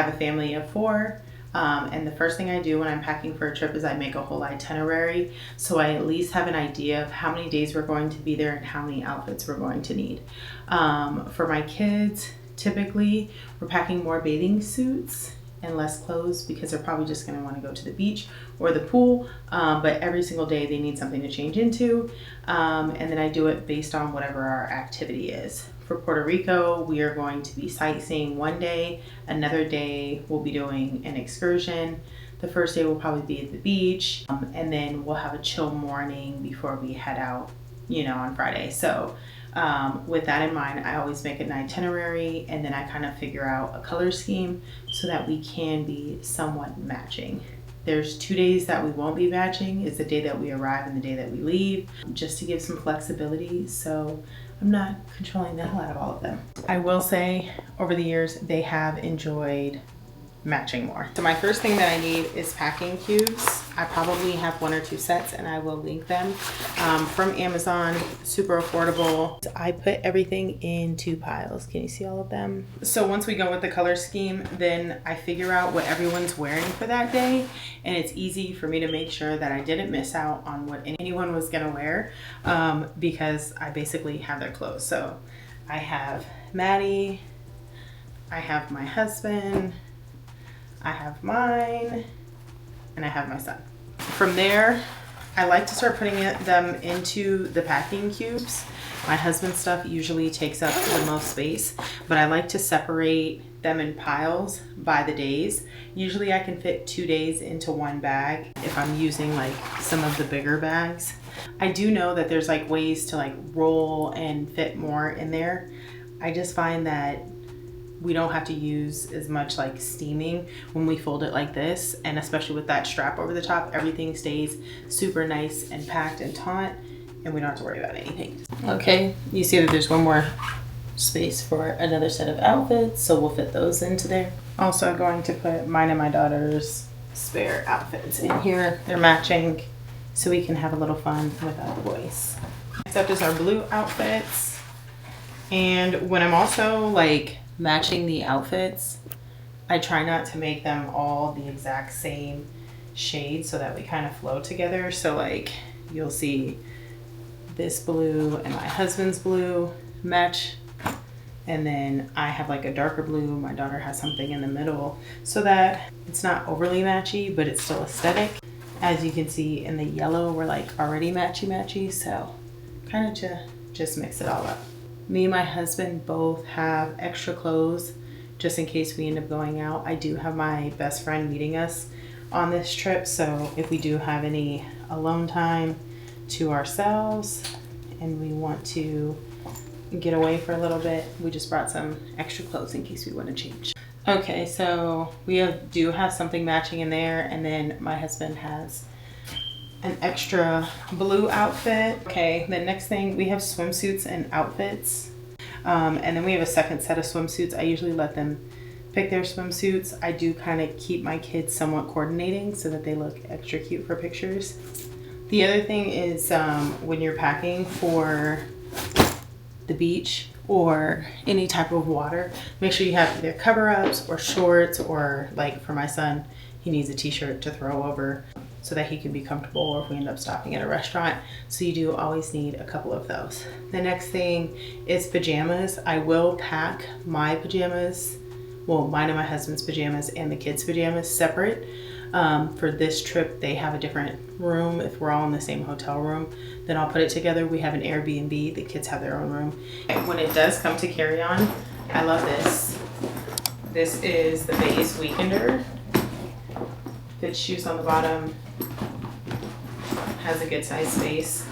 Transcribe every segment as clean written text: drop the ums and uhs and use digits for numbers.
have a family of 4. And the first thing I do when I'm packing for a trip is I make a whole itinerary, so I at least have an idea of how many days we're going to be there and how many outfits we're going to need. For my kids, typically we're packing more bathing suits and less clothes because they're probably just going to want to go to the beach or the pool, but every single day they need something to change into, and then I do it based on whatever our activity is. For Puerto Rico, we are going to be sightseeing one day, another day we'll be doing an excursion. The first day will probably be at the beach, and then we'll have a chill morning before we head out, you know, on Friday. So with that in mind, I always make an itinerary, and then I kind of figure out a color scheme so that we can be somewhat matching. There's 2 days that we won't be matching, is the day that we arrive and the day that we leave, just to give some flexibility. So I'm not controlling the hell out of all of them. I will say over the years, they have enjoyed matching more. So my first thing that I need is packing cubes. I probably have 1 or 2 sets, and I will link them from Amazon, super affordable. I put everything in 2 piles. Can you see all of them? So once we go with the color scheme, then I figure out what everyone's wearing for that day, and it's easy for me to make sure that I didn't miss out on what anyone was gonna wear, because I basically have their clothes. So I have Maddie, I have my husband, I have mine, and I have my son. From there, I like to start putting them into the packing cubes. My husband's stuff usually takes up the most space, but I like to separate them in piles by the days. Usually I can fit 2 days into 1 bag if I'm using like some of the bigger bags. I do know that there's like ways to like roll and fit more in there. I just find that we don't have to use as much like steaming when we fold it like this, and especially with that strap over the top, everything stays super nice and packed and taut, and we don't have to worry about anything. Okay, you see that there's 1 more space for another set of outfits, so we'll fit those into there. Also going to put mine and my daughter's spare outfits in here. They're matching, so we can have a little fun without the boys. Next up is our blue outfits, and when I'm also like matching the outfits, I try not to make them all the exact same shade so that we kind of flow together. So like you'll see this blue and my husband's blue match, and then I have like a darker blue, my daughter has something in the middle, so that it's not overly matchy but it's still aesthetic. As you can see in the yellow, we're like already matchy, so kind of to just mix it all up. Me and my husband both have extra clothes just in case we end up going out. I do have my best friend meeting us on this trip, so if we do have any alone time to ourselves and we want to get away for a little bit, we just brought some extra clothes in case we want to change. Okay, so we do have something matching in there, and then my husband has an extra blue outfit. Okay, the next thing, we have swimsuits and outfits, and then we have a second set of swimsuits. I usually let them pick their swimsuits. I do kind of keep my kids somewhat coordinating so that they look extra cute for pictures. The other thing is when you're packing for the beach or any type of water, make sure you have either cover-ups or shorts, or like for my son, he needs a t-shirt to throw over so that he can be comfortable, or if we end up stopping at a restaurant. So you do always need a couple of those. The next thing is pajamas. I will pack my pajamas, well, mine and my husband's pajamas and the kids' pajamas separate. For this trip, they have a different room. If we're all in the same hotel room, then I'll put it together. We have an Airbnb, the kids have their own room. When it does come to carry on, I love this. This is the Bays Weekender. Fits shoes on the bottom, has a good size space.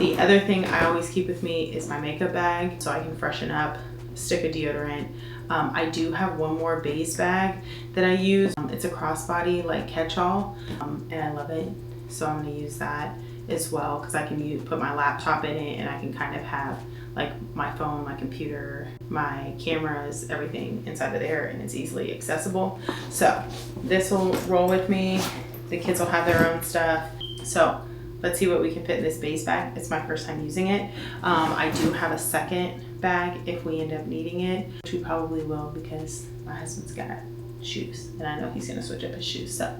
The other thing I always keep with me is my makeup bag, so I can freshen up, stick a deodorant. I do have 1 more base bag that I use. It's a crossbody like catch-all, and I love it, so I'm going to use that as well, because I can put my laptop in it, and I can kind of have like my phone, my computer, my cameras, everything inside of there, and it's easily accessible. So this will roll with me. The kids will have their own stuff. So let's see what we can fit in this base bag. It's my first time using it. I do have a second bag if we end up needing it, which we probably will, because my husband's got shoes. And I know he's gonna switch up his shoes, so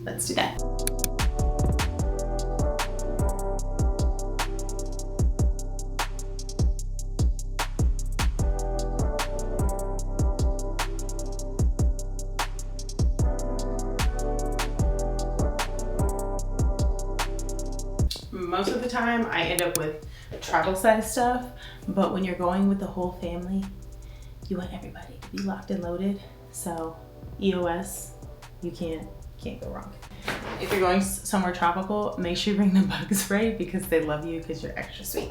let's do that. Most of the time I end up with travel size stuff, but when you're going with the whole family, you want everybody to be locked and loaded. So EOS, you can't go wrong. If you're going somewhere tropical, make sure you bring the bug spray because they love you because you're extra sweet.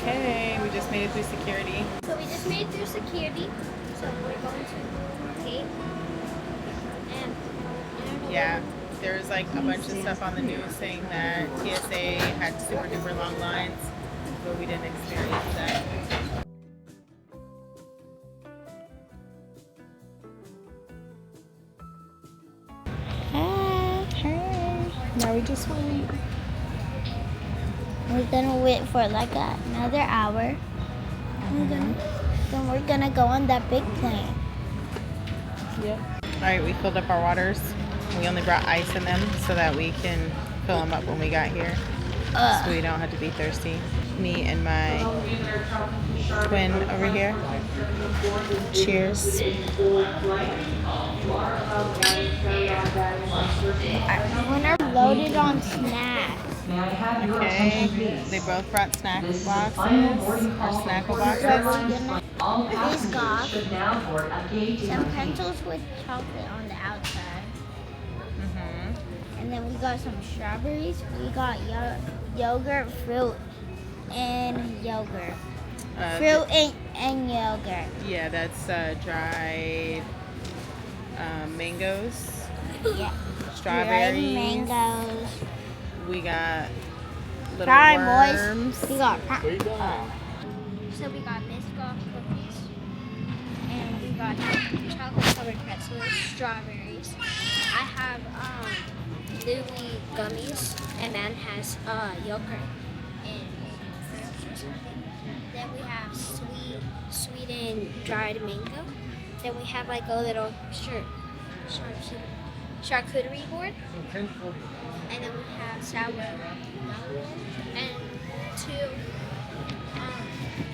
Okay, we just made it through security. So we just made it through security. So we're going to gate. And yeah, there was like a bunch of stuff on the news saying that TSA had super duper long lines, but we didn't experience that. Hey. Now we just wait. We're gonna wait for like another hour. Then we're gonna go on that big plane. Yep. All right, we filled up our waters. We only brought ice in them so that we can fill them up when we got here, so we don't have to be thirsty. Me and my twin over here. Cheers. We're loaded on snacks. Okay, they both brought snack boxes, or snackle boxes. These got some pencils with chocolate on the outside. And then we got some strawberries. We got yogurt, fruit, and yogurt. Fruit and yogurt. Yeah, that's dried mangoes. Yeah. Strawberries. Dried mangoes. We got little Try worms. We got so we got Biscoff cookies, and we got chocolate covered pretzels, strawberries. I have Louis gummies, and man has yogurt and fruits or something. Then we have sweetened dried mango. Then we have like a little charcuterie board. And then we have sour and 2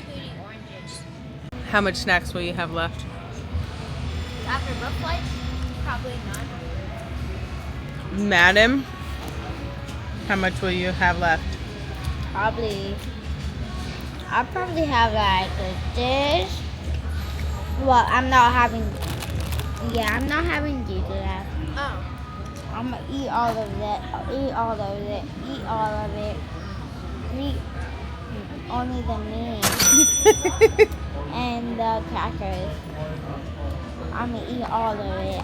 cutie oranges. How much snacks will you have left? After both flights, probably none. Madam, how much will you have left? I'll probably have like a dish. Well, I'm not having these left. Oh. I'm gonna eat all of it. Eat only the meat and the crackers. I'm gonna eat all of it.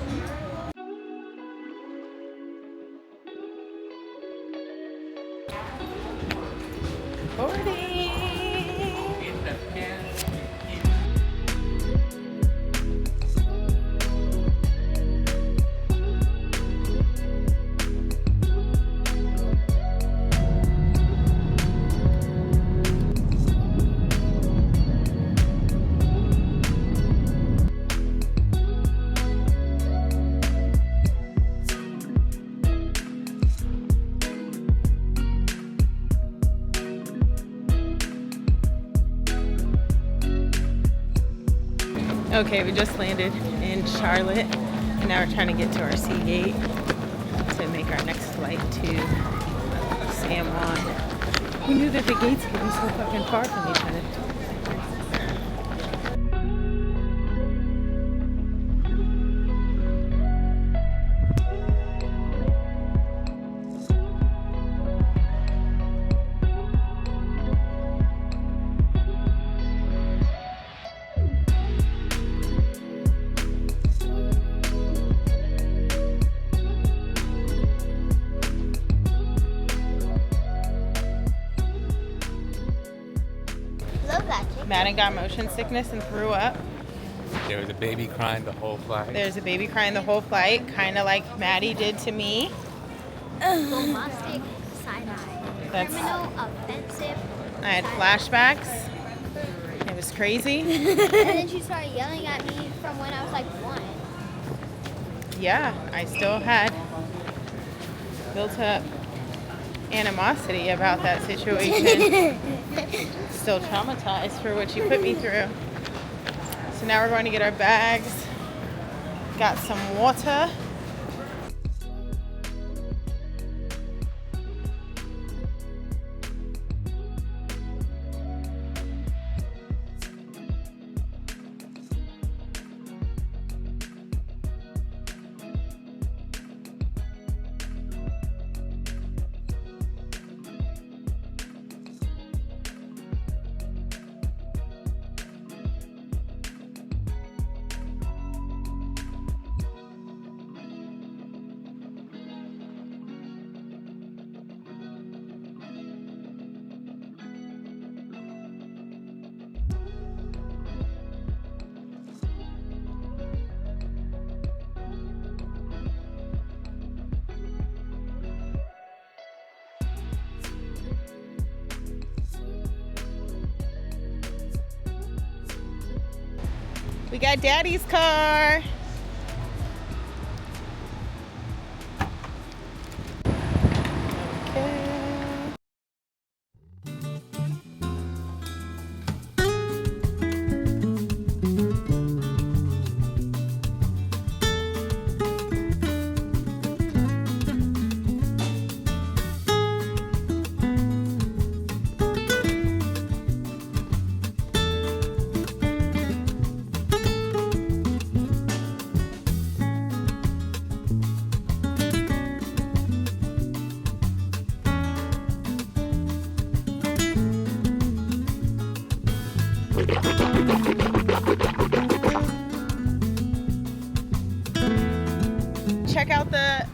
Okay, we just landed in Charlotte, and now we're trying to get to our C gate to make our next flight to San Juan. Who knew that the gates could be so fucking far from each other? Love that chicken. Madden got motion sickness and threw up. There was a baby crying the whole flight. There's a baby crying the whole flight, kind of like Maddie did to me. Bombastic side-eye. That's- Criminal, offensive. I had side-eye. flashbacks. It was crazy. And then she started yelling at me from when I was like 1. Yeah, I still had built up animosity about that situation. Still traumatized for what you put me through. So now we're going to get our bags. Got some water. We got Daddy's car. Okay. Check out the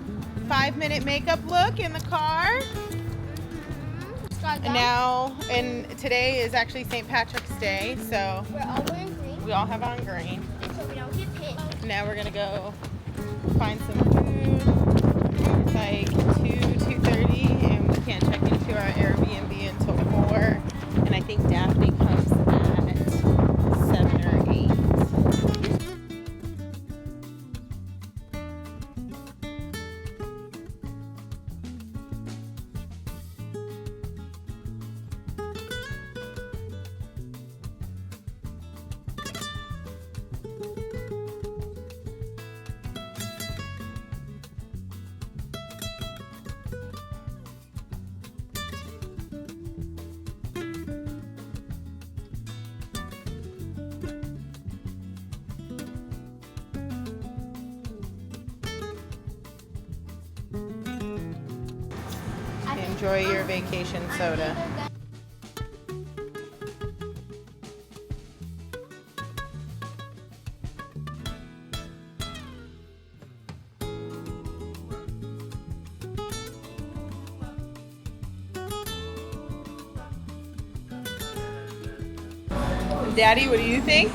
5-minute makeup look in the car. And today is actually St. Patrick's Day, so We're all wearing green, we all have on green. so we don't get picked. Now we're gonna go find some food. It's like 2:30, and we can't check into our Airbnb until 4. And I think Daphne comes at 7 or 8. Enjoy your vacation soda. Daddy, what do you think?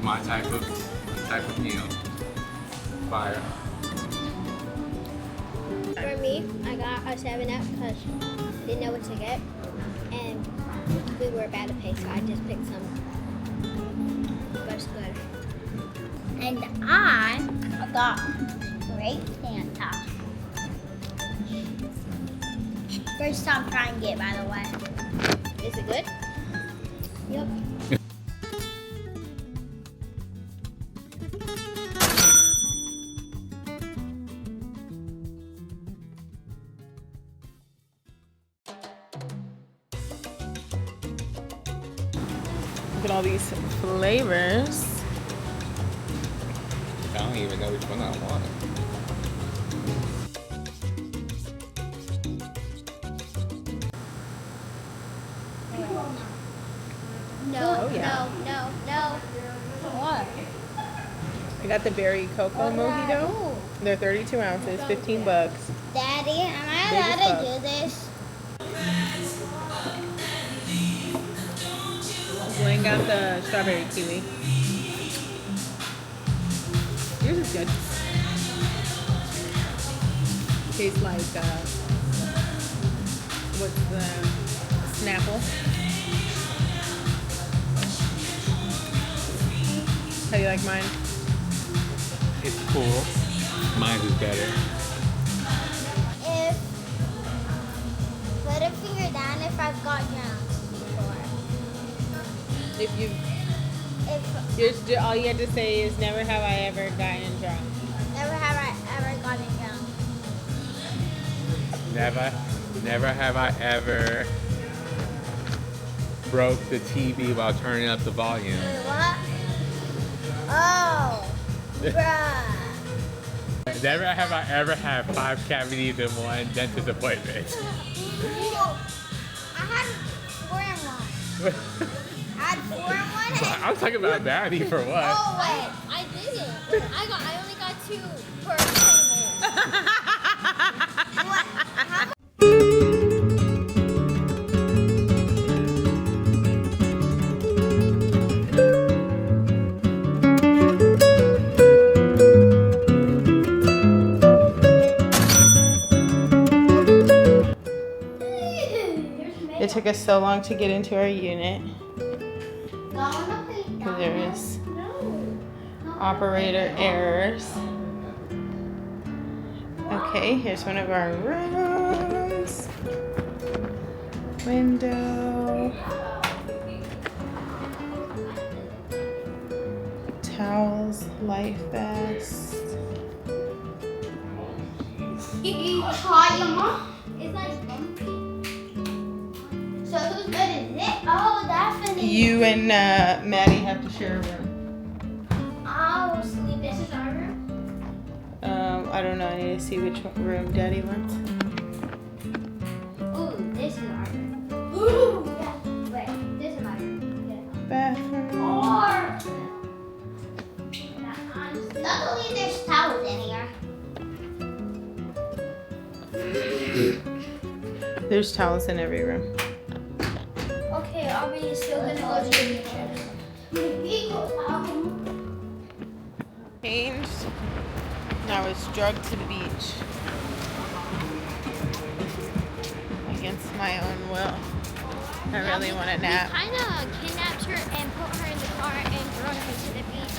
My type of meal. Fire. For me, I got a 7-Up because I didn't know what to get, and we were about to pay, so I just picked some. But it's good. And I got grape Fanta. First time trying it, by the way. Is it good? Yep. Look at all these flavors. I don't even know which one I want. No, Oh, yeah. no. What? I got the berry cocoa mojito. Ooh. They're 32 ounces, $15. Daddy, am I Big as allowed fuck. to do this? Glenn got the strawberry kiwi. Yours is good. Tastes like, what's the Snapple? How do you like mine? It's cool. Mine is better. Put a finger down if I've got drunk before. If all you have to say is never have I ever gotten drunk. Never have I ever gotten drunk. Never have I ever broke the TV while turning up the volume. Wait, what? Oh, bruh. Never have I ever had 5 cavities in one dentist appointment. I had 4 in one. I had 4 in one. I'm talking about baddie for what? Oh wait, I didn't. I only got 2 per appointment. What? How It took us so long to get into our unit because there was operator errors. Okay, here's one of our rooms. Window. Towels, life vest. It's like bumpy. So whose bed is it? Oh, definitely. You and Maddie have to share a room. I'll sleep. This is our room. I don't know. I need to see which room Daddy wants. Ooh, this is our room. Ooh, yeah. Wait, this is my room. Bathroom. Luckily, there's towels in here. There's towels in every room. Okay, are we still gonna go to the beach? Changed. Now I was drugged to the beach. Against my own will. I really want a nap. We kind of kidnapped her and put her in the car and brought her to the beach.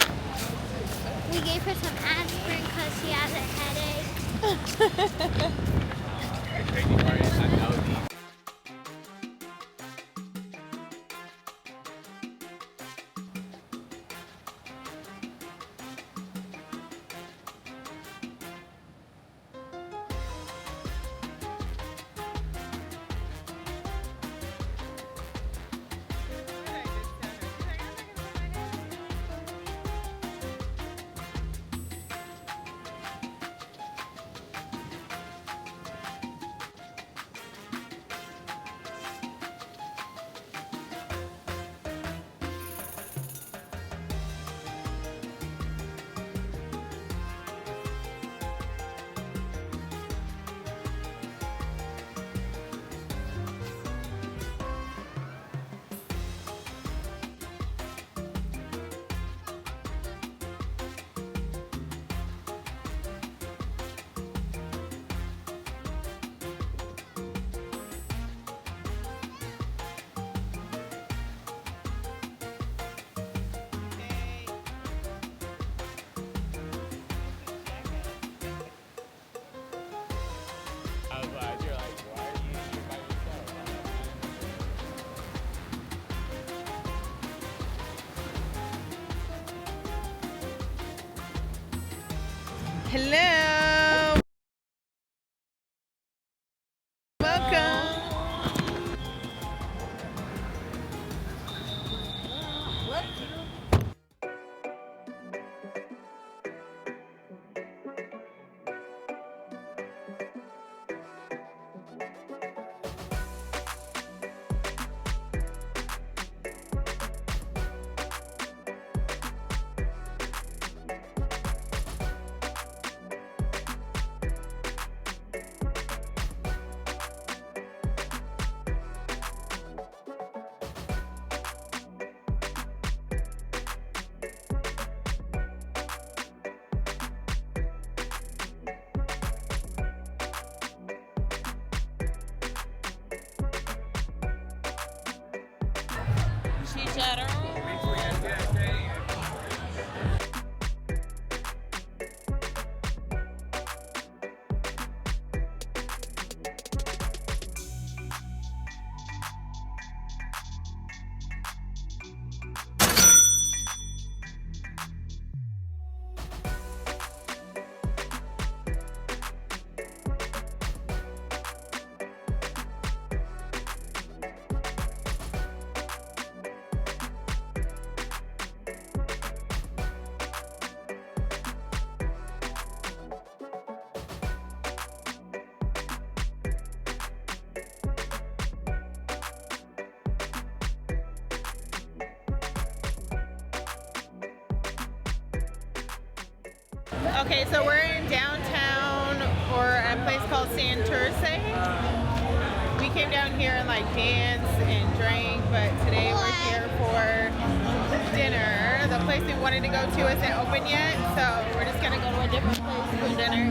We gave her some aspirin because she has a headache. The crazy part is I know these. Hello. Welcome. that. Okay, so we're in downtown or a place called Santurce. We came down here and like danced and drank, but today we're here for dinner. The place we wanted to go to isn't open yet, so we're just gonna go to a different place for dinner.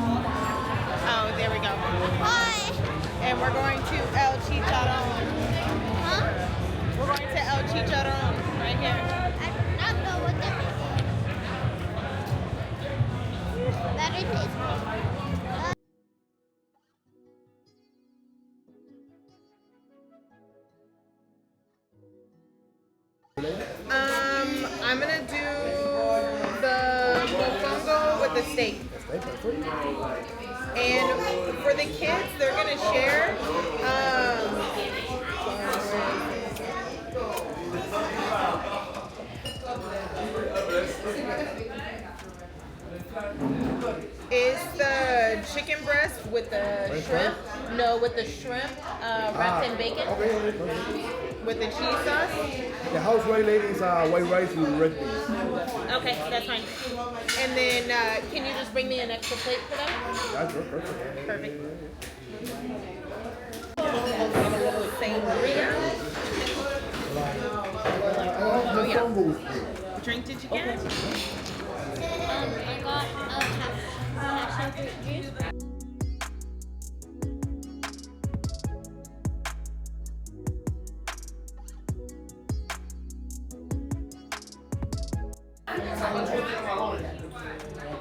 Oh, there we go. Hi. And we're going to El Chicharron. Huh? We're going to El Chicharron right here. I do not know what that is. Very tasty. I'm gonna do the mofongo with the steak. And for the kids, they're gonna share. Is the chicken breast with the shrimp? No, with the shrimp wrapped in bacon. Okay. With the cheese sauce. The house white lady is white rice with red beans. Okay, that's fine. And then can you just bring me an extra plate for that? That's perfect. Perfect. Sangria. Oh yeah. What drink did you get? I got passion fruit juice.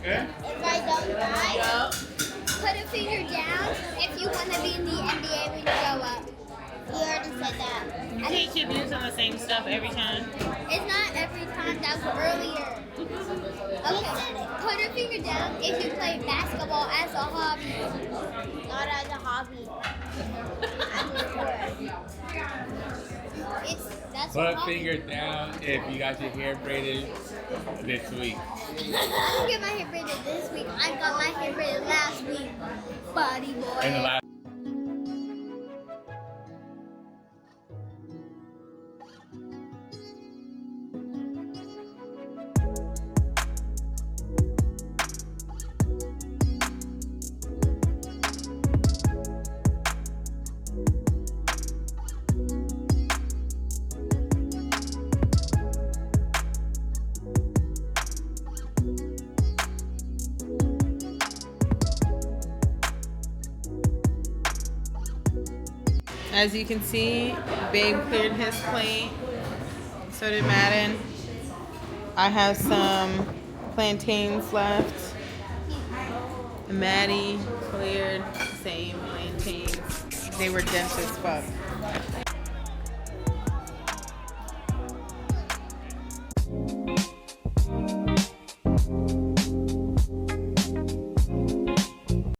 If I don't die, put a finger down if you want to be in the NBA when you grow up. You already said that. You can't keep using the same stuff every time. It's not every time, that was earlier. Okay, put a finger down if you play basketball as a hobby. Not as a hobby. That's Put a a hobby. finger down if you got your hair braided this week. I didn't get my hair braided this week. I got my hair braided last week. Buddy boy. And the last As you can see, Babe cleared his plate. So did Madden. I have some plantains left. Maddie cleared the same plantains. They were dense as fuck.